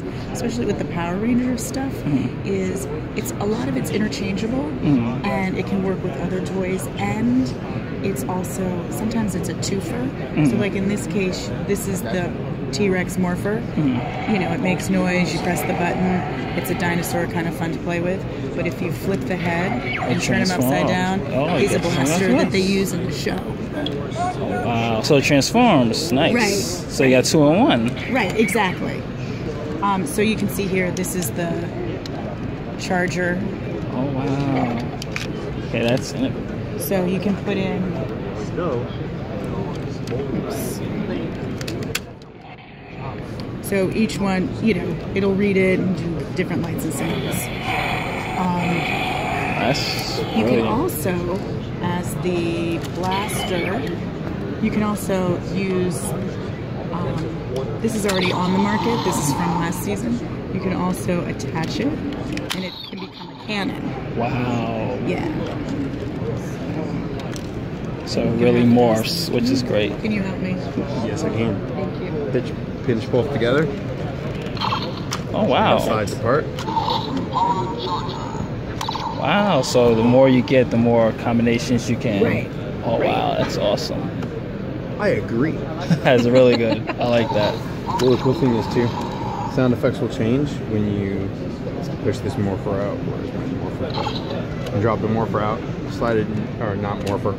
is, especially with the Power Ranger stuff, is a lot of it's interchangeable, and it can work with other toys, and it's also, sometimes it's a twofer. So like in this case, this is the T-Rex morpher. You know, it makes noise, you press the button, it's a dinosaur, kind of fun to play with. But if you flip the head and turn him upside down, he's a blaster that they use in the show. Oh, wow. So it transforms. Nice. Right. So you got 2 in 1. Right, exactly. So you can see here, this is the charger. Oh, wow. Okay, that's it. So you can put in... Oops. So each one, you know, it'll read it and do different lights and sounds. You can also, as the blaster, you can also use, this is already on the market, this is from last season. You can also attach it, and it can become a cannon. Wow. Yeah. So it really morphs, which is great. Can you help me? Yes, I can. Thank you. Pinch both together. Oh, wow. Sides apart. Wow, so the more you get, the more combinations you can. Right. Oh, wow, that's awesome. I agree. That's really good. I like that. Well, the cool thing is, too, sound effects will change when you push this morpher out. And drop the morpher out, slide it, or not morpher,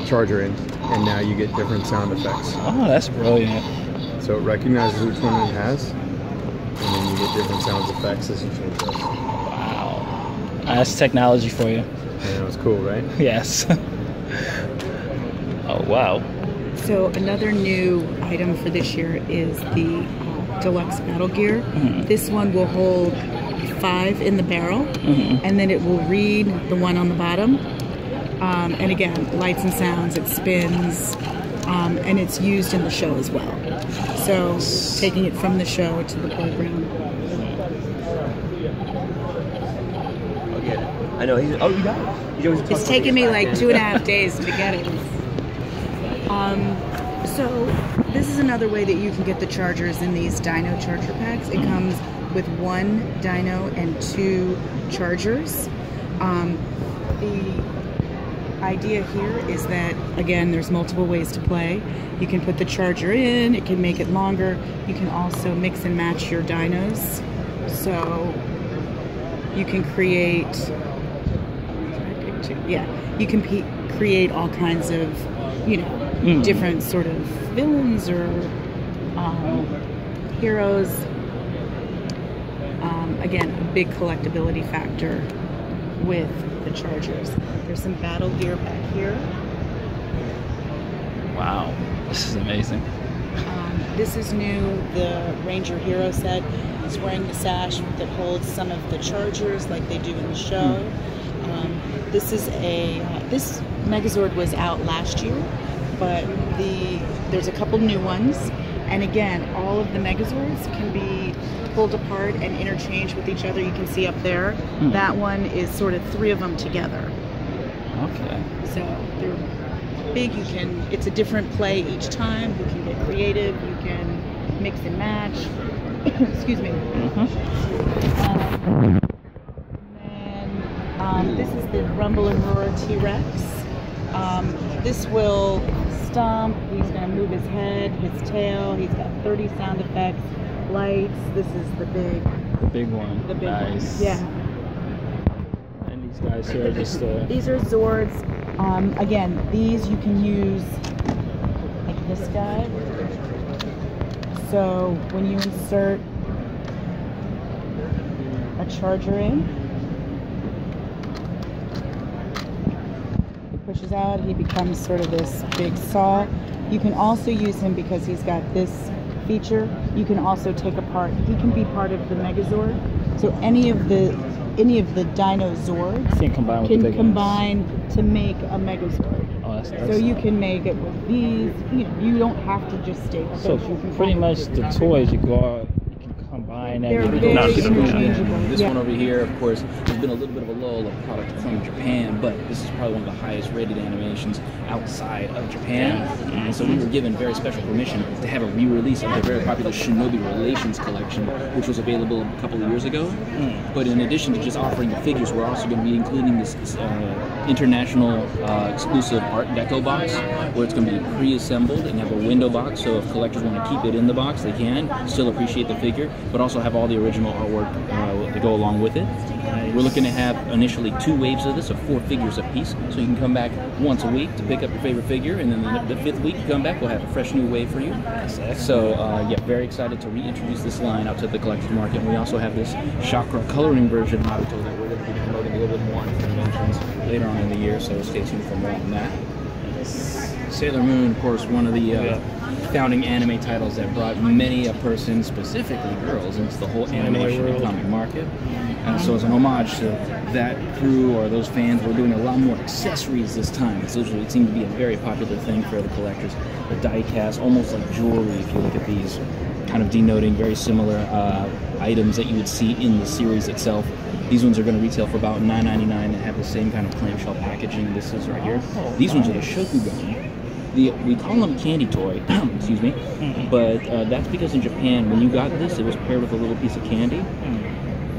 charger in, and now you get different sound effects. Oh, that's brilliant. So it recognizes which one it has, and then you get different sound effects as you change those. Wow. That's technology for you. Yeah, it was cool, right? Yes. Oh, wow. So another new item for this year is the deluxe battle gear. This one will hold 5 in the barrel, and then it will read the one on the bottom. And again, lights and sounds, it spins, and it's used in the show as well. So taking it from the show to the playground. I know. You got it. It's taken me like 2.5 days to get it. So this is another way that you can get the chargers in these Dino charger packs. It comes with 1 Dino and 2 chargers. The idea here is that, again, there's multiple ways to play. You can put the charger in, it can make it longer. You can also mix and match your dinos. So you can create, you can create all kinds of, you know, different sort of villains or heroes. Again, a big collectability factor with the chargers. There's some battle gear back here. Wow, this is amazing. This is new, the Ranger Hero set. He's wearing the sash that holds some of the chargers like they do in the show. This is this Megazord was out last year, but there's a couple new ones. And again, all of the Megazords can be pulled apart and interchanged with each other. You can see up there, that one is sort of 3 of them together. Okay. So they're big. It's a different play each time. You can get creative. You can mix and match. Excuse me. And this is the Rumble and Roar T-Rex. This will stomp. He's going to move his head, his tail. He's got 30 sound effects, lights. This is the big one. The big nice. one. Yeah. And these guys here are just these are Zords. Again, these you can use like this guy. So when you insert a charger in, he pushes out, he becomes sort of this big saw. You can also use him because he's got this feature. You can also take apart, he can be part of the Megazord. So any of the Dino Zords can combine with the big combine to make a Megazord. Oh, that's so you can make it with these. You don't have to just stay with so those. You can pretty much the toys you can combine I They're never very did. interchangeable. This Yeah. one over here, of course, there's been a little bit of a lull of product from Japan, but this is probably one of the highest rated animations outside of Japan. And so we were given very special permission to have a re-release of the very popular Shinobi Relations collection, which was available a couple of years ago. But in addition to just offering the figures, we're also going to be including this international exclusive Art Deco box, where it's going to be pre-assembled and have a window box, so if collectors want to keep it in the box, they can, still appreciate the figure, but also have all the original artwork to go along with it. We're looking to have initially 2 waves of this, of 4 figures a piece, so you can come back once a week to pick up your favorite figure, and then the 5th week you come back, we'll have a fresh new wave for you. So yeah, very excited to reintroduce this line out to the collector's market. And we also have this chakra coloring version of Naruto that we're going to be promoting a little bit more in conventions later on in the year, so stay tuned for more on that. Sailor Moon, of course, one of the founding anime titles that brought many a person, specifically girls, into the whole animation and comic market. So as an homage to that crew or those fans, we're doing a lot more accessories this time. It seemed to be a very popular thing for the collectors. The die cast, almost like jewelry if you look at these, kind of denoting very similar items that you would see in the series itself. These ones are going to retail for about $9.99 and have the same kind of clamshell packaging this is right here. These ones are the Shokugan. We call them candy toy, excuse me, but that's because in Japan, when you got this, it was paired with a little piece of candy.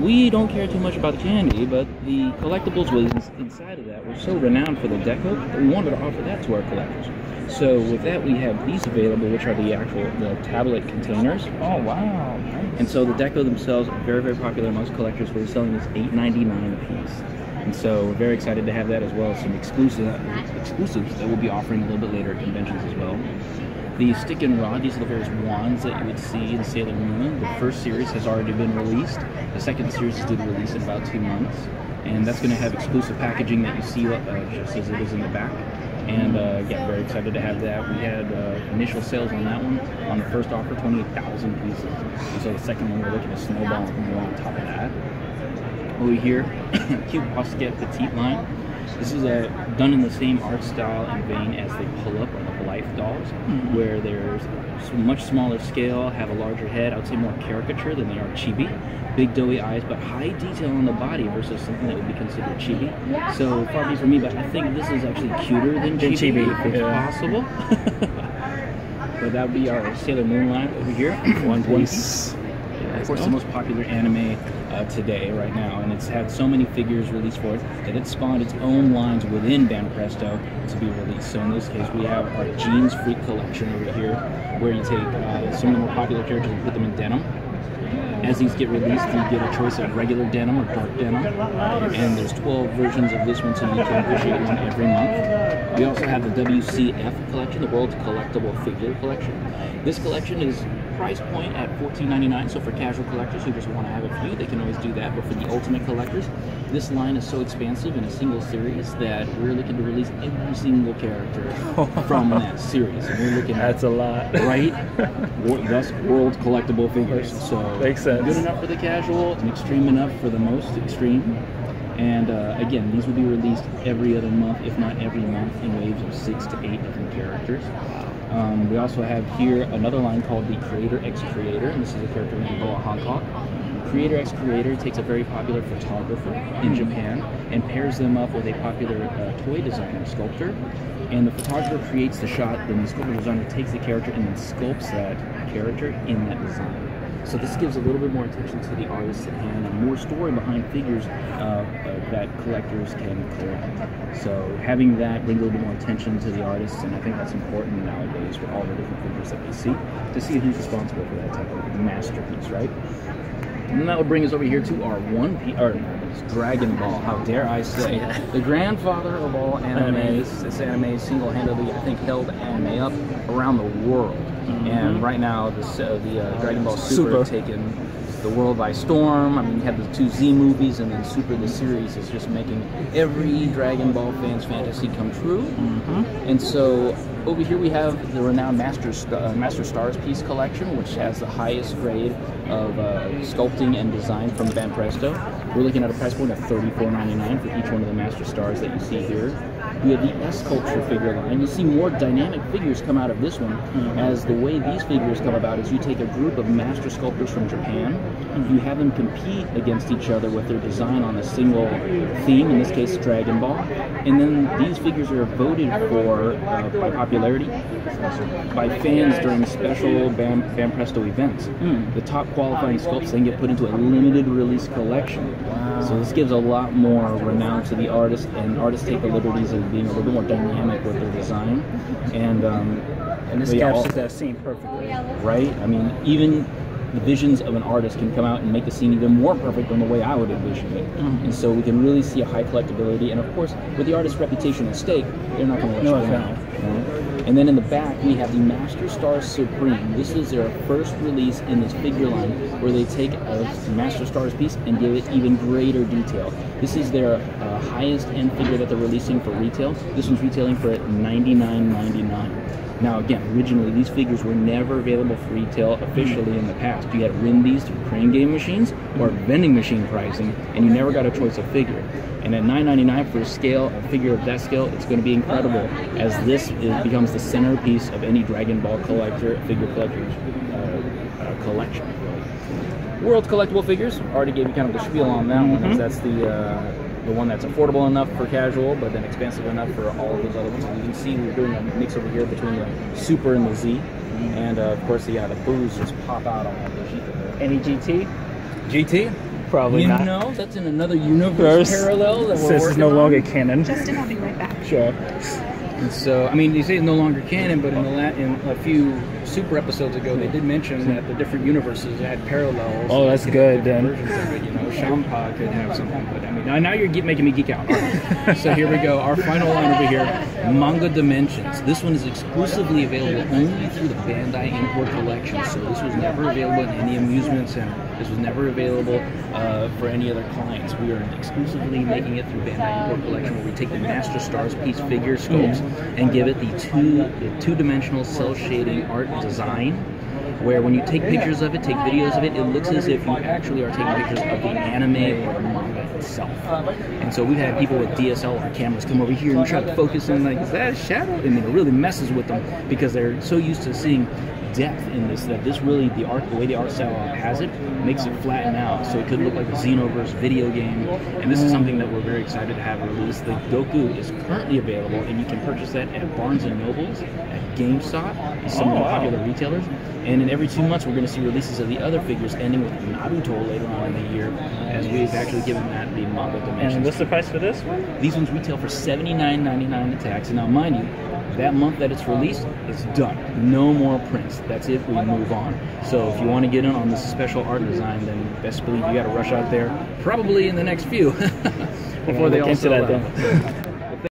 We don't care too much about the candy, but the collectibles was inside of that were so renowned for the deco that we wanted to offer that to our collectors. So with that, we have these available, which are the tablet containers. Oh wow! And so the deco themselves are very, very popular amongst collectors. We're selling this $8.99 a piece. And so we're very excited to have that, as well as some exclusives that we'll be offering a little bit later at conventions as well. The stick and rod, these are the various wands that you would see in Sailor Moon. The first series has already been released. The second series is due to release in about 2 months. And that's going to have exclusive packaging that you see just as it is in the back. And yeah, very excited to have that. We had initial sales on that one. On the first offer, 28,000 pieces. And so the second one, we're looking at snowball and more on top of that. Over here, cute Oscar Petite line. This is done in the same art style and vein as the pull-up or the Blythe dolls, where there's much smaller scale, have a larger head. I would say more caricature than they are chibi. Big doughy eyes, but high detail on the body versus something that would be considered chibi. So far be for me, but I think this is actually cuter than chibi, if it's possible. So that would be our Sailor Moon line over here. One Piece. Of course, the most popular anime today, right now, and it's had so many figures released for it that it spawned its own lines within Banpresto to be released. So in this case, we have our Jeans Freak collection over here, where you take some of the more popular characters and put them in denim. As these get released, you get a choice of regular denim or dark denim, and there's 12 versions of this one, so you can appreciate one every month. We also have the WCF collection, the World Collectible Figure collection. This collection is price point at $14.99, so for casual collectors who just want to have a few, they can always do that. But for the ultimate collectors, this line is so expansive in a single series that we're looking to release every single character from that series. And we're looking That's a lot, right? Thus, World Collectible Figures. So makes sense. Good enough for the casual and extreme enough for the most extreme. And again, these will be released every other month, if not every month, in waves of 6 to 8 different characters. We also have here another line called the Creator X Creator, and this is a character named Boa Hancock. Creator X Creator takes a very popular photographer in Japan and pairs them up with a popular toy designer, sculptor. And the photographer creates the shot, then the sculptor designer takes the character and then sculpts that character in that design. So this gives a little bit more attention to the artist at hand and more story behind figures that collectors can collect. So having that brings a little bit more attention to the artists, and I think that's important nowadays with all the different figures that we see, to see who's responsible for that type of masterpiece, right? And that would bring us over here to our Dragon Ball, how dare I say, the grandfather of all animes. This anime single-handedly, I think, held anime up around the world. And right now, the Dragon Ball Super has taken the world by storm. I mean, you have the 2 Z movies, and then Super, the series, is just making every Dragon Ball fan's fantasy come true. And so over here we have the renowned Master Stars Piece collection, which has the highest grade of sculpting and design from Banpresto. We're looking at a price point of $34.99 for each one of the Master Stars that you see here. We have the S-Culture figure line. You'll see more dynamic figures come out of this one, as the way these figures come about is you take a group of master sculptors from Japan, you have them compete against each other with their design on a single theme, in this case Dragon Ball, and then these figures are voted for by popularity by fans during special Bam Presto events. The top qualifying sculpts then get put into a limited release collection. So this gives a lot more renown to the artist, and artists take the liberties of being a little bit more dynamic with their design. And this captures that scene perfectly. Right? I mean, even the visions of an artist can come out and make the scene even more perfect than the way I would envision it. And so we can really see a high collectability, and of course, with the artist's reputation at stake, they're not going to let you down. And then in the back, we have the Master Star Supreme. This is their first release in this figure line, where they take a Master Stars piece and give it even greater detail. This is their highest end figure that they're releasing for retail. This one's retailing for $99.99. Now again, originally these figures were never available for retail officially in the past. You had to win these through crane game machines or vending machine pricing, and you never got a choice of figure. And at $9.99 for a figure of that scale, it's going to be incredible, as this becomes the centerpiece of any Dragon Ball figure collector's collection. World collectible figures, already gave you kind of the spiel on that one, as that's the one that's affordable enough for casual, but then expensive enough for all of those other ones. And you can see we're doing a mix over here between the Super and the Z. And of course, the boos just pop out on the sheet there. Any GT? GT? Probably not. No, that's in another universe parallel that we're This is no longer canon. Justin, I'll be right back. Sure. And so, I mean, you say it's no longer canon, but in a few Super episodes ago, they did mention that the different universes had parallels. Oh, that's good then. Versions of it, you know, Shampa could have something, but I mean, now you're making me geek out. Right. So here we go. Our final line over here, Manga Dimensions. This one is exclusively available only through the Bandai Import Collection. So this was never available in any amusement center. This was never available for any other clients. We are exclusively making it through Bandai Import Collection, where we take the Master Stars piece figure sculpts and give it the two-dimensional cell shading art design, where when you take pictures of it, take videos of it, it looks as if you actually are taking pictures of the anime or the manga itself. And so we've had people with DSLR cameras come over here and try to focus in, like, is that a shadow? And it really messes with them, because they're so used to seeing depth in this, that this really, the way the art style has it, makes it flatten out, so it could look like a Xenoverse video game. And this is something that we're very excited to have released. The Goku is currently available, and you can purchase that at Barnes & Nobles, at GameStop, some of the popular retailers. And in every 2 months, we're going to see releases of the other figures, ending with Naruto later on in the year, as we've actually given that the Manga Dimensions. And what's the price for this one? These ones retail for $79.99 in tax. And now, mind you, that month that it's released, it's done. No more prints. That's it. We move on. So if you want to get in on this special art design, then best believe you got to rush out there, probably in the next few, before they all sell out.